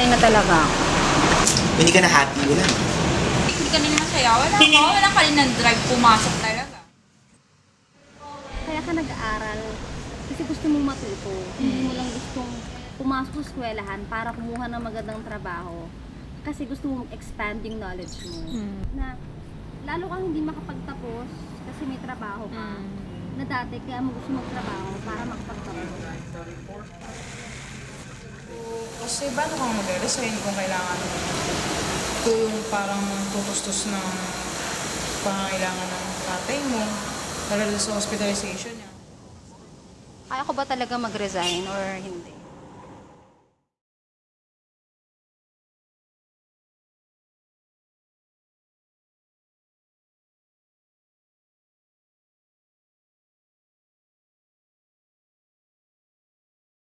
na talaga ako. Hindi ka na happy, wala. Hindi ka rin masaya. Wala ka rin ng drive pumasok talaga. Kaya ka nag-aaral kasi gusto mong matuto. Hindi mo lang gustong pumasok sa eskwelahan para kumuha ng magandang trabaho. Kasi gusto mong expand yung knowledge mo. Na lalo kang hindi makapagtapos kasi may trabaho ka. Na dati kaya mo gusto magtrabaho para makapagtapos. Kasi paano kang mag-resign kung kailangan ito yung parang tutustos ng pangangailangan ng tatay mo para sa hospitalization niya? Kaya ko ba talaga mag-resign or hindi?